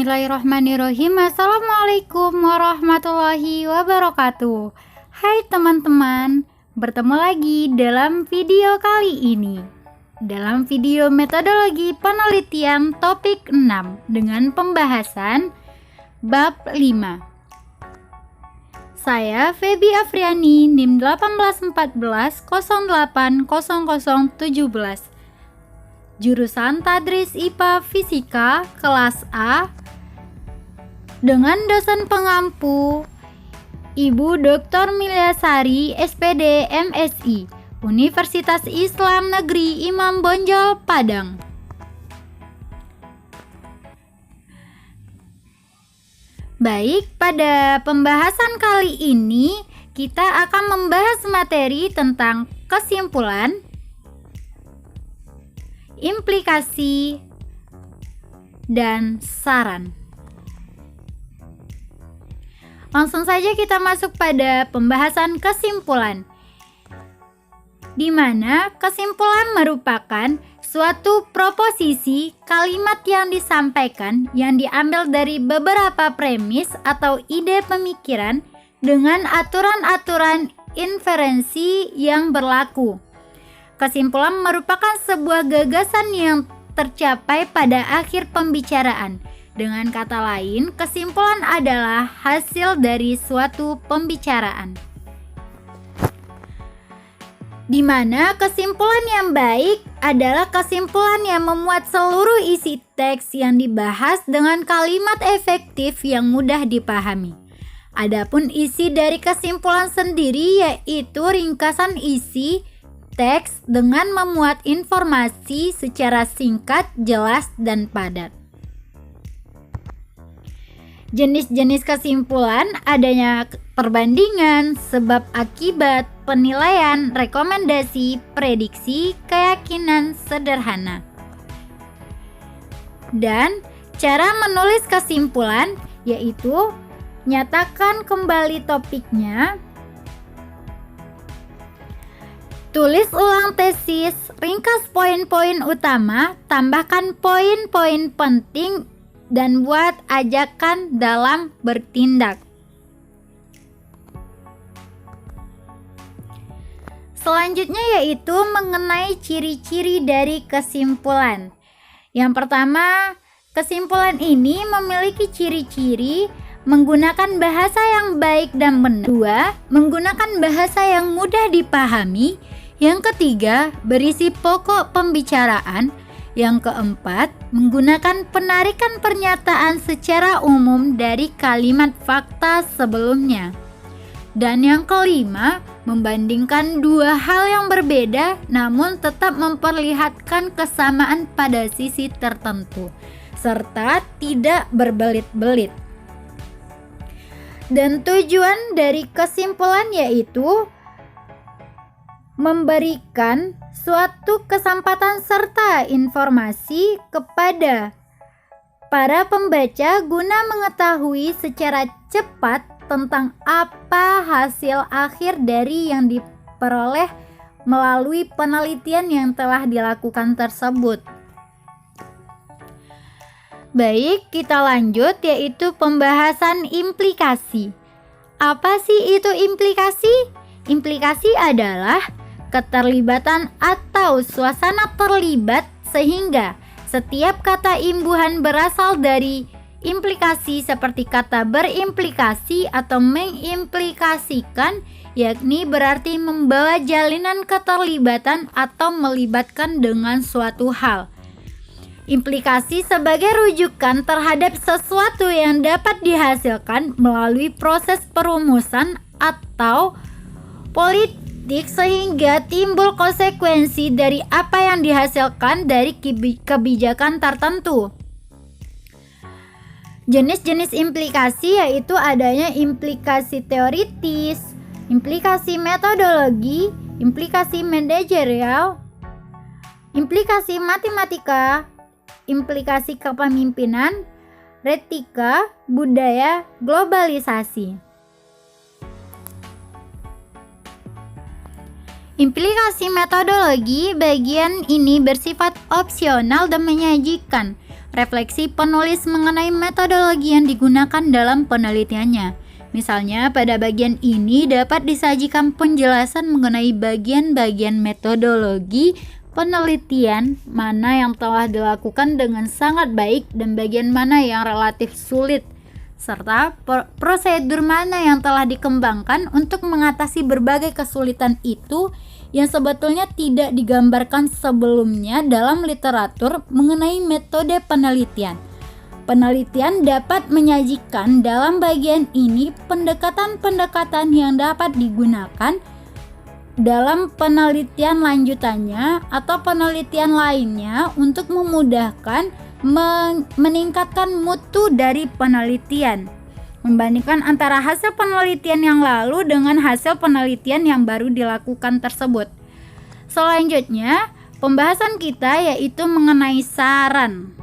Bismillahirrahmanirrahim. Assalamualaikum warahmatullahi wabarakatuh. Hai teman-teman, bertemu lagi dalam video kali ini. Dalam video metodologi penelitian topik 6 dengan pembahasan bab 5. Saya Feby Afriani, NIM 1814080017. Jurusan Tadris IPA Fisika kelas A dengan dosen pengampu Ibu Dr. Milyasari SPD MSI Universitas Islam Negeri Imam Bonjol Padang. Baik, pada pembahasan kali ini kita akan membahas materi tentang kesimpulan, implikasi, dan saran. Langsung saja kita masuk pada pembahasan kesimpulan, di mana kesimpulan merupakan suatu proposisi kalimat yang disampaikan yang diambil dari beberapa premis atau ide pemikiran dengan aturan-aturan inferensi yang berlaku. Kesimpulan merupakan sebuah gagasan yang tercapai pada akhir pembicaraan. Dengan kata lain, kesimpulan adalah hasil dari suatu pembicaraan. Di mana kesimpulan yang baik adalah kesimpulan yang memuat seluruh isi teks yang dibahas dengan kalimat efektif yang mudah dipahami. Adapun isi dari kesimpulan sendiri yaitu ringkasan isi teks dengan memuat informasi secara singkat, jelas, dan padat. Jenis-jenis kesimpulan adanya perbandingan, sebab akibat, penilaian, rekomendasi, prediksi, keyakinan sederhana. Dan cara menulis kesimpulan yaitu nyatakan kembali topiknya, tulis ulang tesis, ringkas poin-poin utama, tambahkan poin-poin penting, dan buat ajakan dalam bertindak. Selanjutnya yaitu mengenai ciri-ciri dari kesimpulan. Yang pertama, kesimpulan ini memiliki ciri-ciri menggunakan bahasa yang baik dan benar. Dua, menggunakan bahasa yang mudah dipahami. Yang ketiga, berisi pokok pembicaraan. Yang keempat, menggunakan penarikan pernyataan secara umum dari kalimat fakta sebelumnya. Dan yang kelima, membandingkan dua hal yang berbeda namun tetap memperlihatkan kesamaan pada sisi tertentu, serta tidak berbelit-belit. Dan tujuan dari kesimpulan yaitu memberikan suatu kesempatan serta informasi kepada para pembaca guna mengetahui secara cepat tentang apa hasil akhir dari yang diperoleh melalui penelitian yang telah dilakukan tersebut. Baik, kita lanjut yaitu pembahasan implikasi. Apa sih itu implikasi? Implikasi adalah keterlibatan atau suasana terlibat sehingga setiap kata imbuhan berasal dari implikasi seperti kata berimplikasi atau mengimplikasikan, yakni berarti membawa jalinan keterlibatan atau melibatkan dengan suatu hal. Implikasi sebagai rujukan terhadap sesuatu yang dapat dihasilkan melalui proses perumusan atau politik sehingga timbul konsekuensi dari apa yang dihasilkan dari kebijakan tertentu. Jenis-jenis implikasi yaitu adanya implikasi teoritis, implikasi metodologi, implikasi manajerial, implikasi matematika, implikasi kepemimpinan, etika, budaya, globalisasi. Implikasi metodologi bagian ini bersifat opsional dan menyajikan refleksi penulis mengenai metodologi yang digunakan dalam penelitiannya. Misalnya, pada bagian ini dapat disajikan penjelasan mengenai bagian-bagian metodologi penelitian mana yang telah dilakukan dengan sangat baik dan bagian mana yang relatif sulit, serta prosedur mana yang telah dikembangkan untuk mengatasi berbagai kesulitan itu yang sebetulnya tidak digambarkan sebelumnya dalam literatur mengenai metode penelitian. Penelitian dapat menyajikan dalam bagian ini pendekatan-pendekatan yang dapat digunakan dalam penelitian lanjutannya atau penelitian lainnya untuk memudahkan meningkatkan mutu dari penelitian, membandingkan antara hasil penelitian yang lalu dengan hasil penelitian yang baru dilakukan tersebut. Selanjutnya, pembahasan kita yaitu mengenai saran.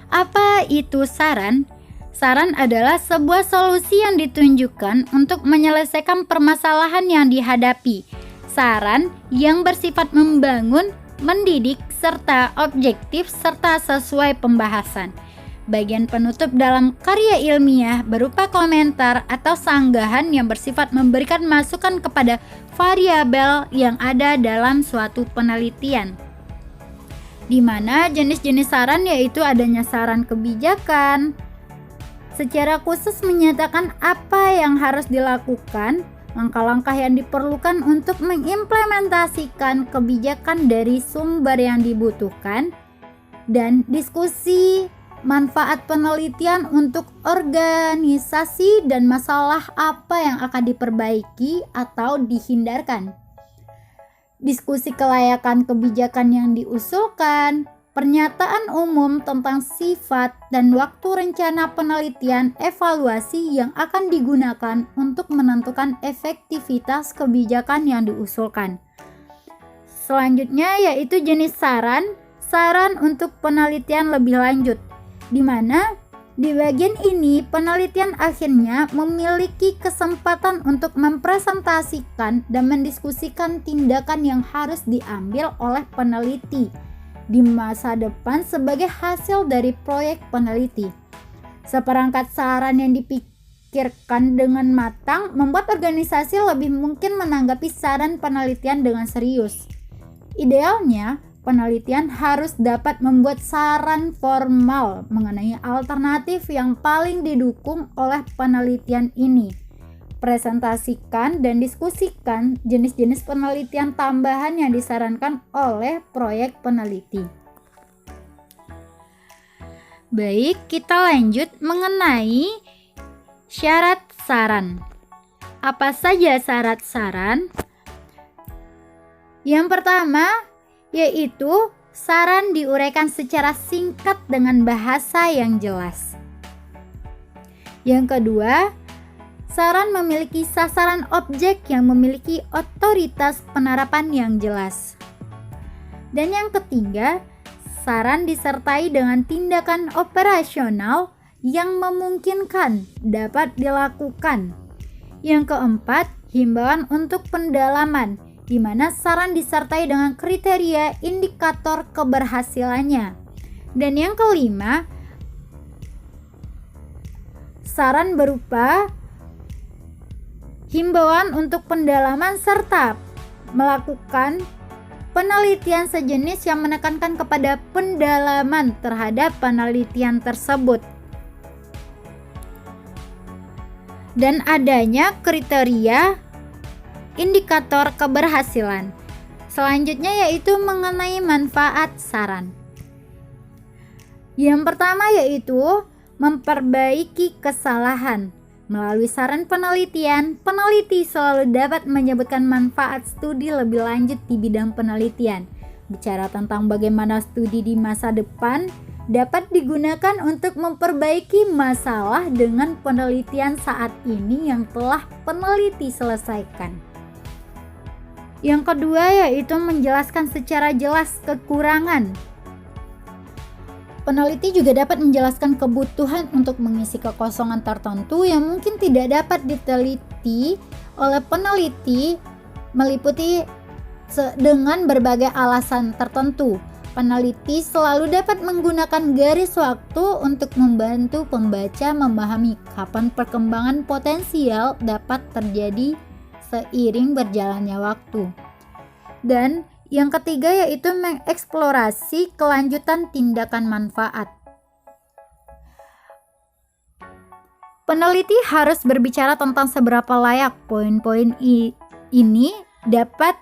Apa itu saran? Saran adalah sebuah solusi yang ditunjukkan untuk menyelesaikan permasalahan yang dihadapi. Saran yang bersifat membangun, mendidik, serta objektif serta sesuai pembahasan. Bagian penutup dalam karya ilmiah berupa komentar atau sanggahan yang bersifat memberikan masukan kepada variabel yang ada dalam suatu penelitian. Di mana jenis-jenis saran yaitu adanya saran kebijakan, secara khusus menyatakan apa yang harus dilakukan, langkah-langkah yang diperlukan untuk mengimplementasikan kebijakan dari sumber yang dibutuhkan, dan diskusi manfaat penelitian untuk organisasi dan masalah apa yang akan diperbaiki atau dihindarkan. Diskusi kelayakan kebijakan yang diusulkan, pernyataan umum tentang sifat dan waktu rencana penelitian evaluasi yang akan digunakan untuk menentukan efektivitas kebijakan yang diusulkan. Selanjutnya yaitu jenis saran untuk penelitian lebih lanjut, di mana di bagian ini penelitian akhirnya memiliki kesempatan untuk mempresentasikan dan mendiskusikan tindakan yang harus diambil oleh peneliti di masa depan sebagai hasil dari proyek peneliti. Seperangkat saran yang dipikirkan dengan matang membuat organisasi lebih mungkin menanggapi saran penelitian dengan serius. Idealnya, penelitian harus dapat membuat saran formal mengenai alternatif yang paling didukung oleh penelitian ini. Presentasikan dan diskusikan jenis-jenis penelitian tambahan yang disarankan oleh proyek peneliti. Baik, kita lanjut mengenai syarat saran. Apa saja syarat saran? Yang pertama, yaitu saran diuraikan secara singkat dengan bahasa yang jelas. Yang kedua, saran memiliki sasaran objek yang memiliki otoritas penerapan yang jelas. Dan yang ketiga, saran disertai dengan tindakan operasional yang memungkinkan dapat dilakukan. Yang keempat, himbauan untuk pendalaman, di mana saran disertai dengan kriteria indikator keberhasilannya. Dan yang kelima, saran berupa himbauan untuk pendalaman serta melakukan penelitian sejenis yang menekankan kepada pendalaman terhadap penelitian tersebut. Dan adanya kriteria indikator keberhasilan. Selanjutnya yaitu mengenai manfaat saran. Yang pertama yaitu memperbaiki kesalahan. Melalui saran penelitian, peneliti selalu dapat menyebutkan manfaat studi lebih lanjut di bidang penelitian. Bicara tentang bagaimana studi di masa depan dapat digunakan untuk memperbaiki masalah dengan penelitian saat ini yang telah peneliti selesaikan. Yang kedua yaitu menjelaskan secara jelas kekurangan. Peneliti juga dapat menjelaskan kebutuhan untuk mengisi kekosongan tertentu yang mungkin tidak dapat diteliti oleh peneliti meliputi dengan berbagai alasan tertentu. Peneliti selalu dapat menggunakan garis waktu untuk membantu pembaca memahami kapan perkembangan potensial dapat terjadi seiring berjalannya waktu. Dan yang ketiga yaitu mengeksplorasi kelanjutan tindakan manfaat. Peneliti harus berbicara tentang seberapa layak poin-poin ini dapat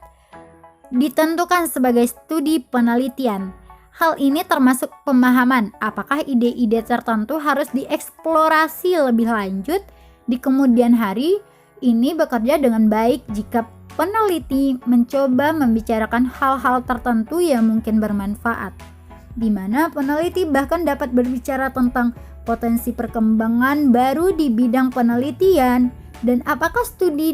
ditentukan sebagai studi penelitian. Hal ini termasuk pemahaman apakah ide-ide tertentu harus dieksplorasi lebih lanjut di kemudian hari. Ini bekerja dengan baik jika peneliti mencoba membicarakan hal-hal tertentu yang mungkin bermanfaat, di mana peneliti bahkan dapat berbicara tentang potensi perkembangan baru di bidang penelitian dan apakah studi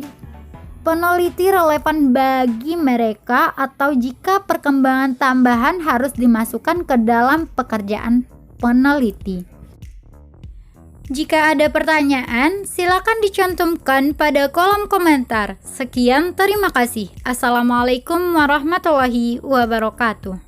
peneliti relevan bagi mereka atau jika perkembangan tambahan harus dimasukkan ke dalam pekerjaan peneliti. Jika ada pertanyaan, silakan dicantumkan pada kolom komentar. Sekian, terima kasih. Assalamualaikum warahmatullahi wabarakatuh.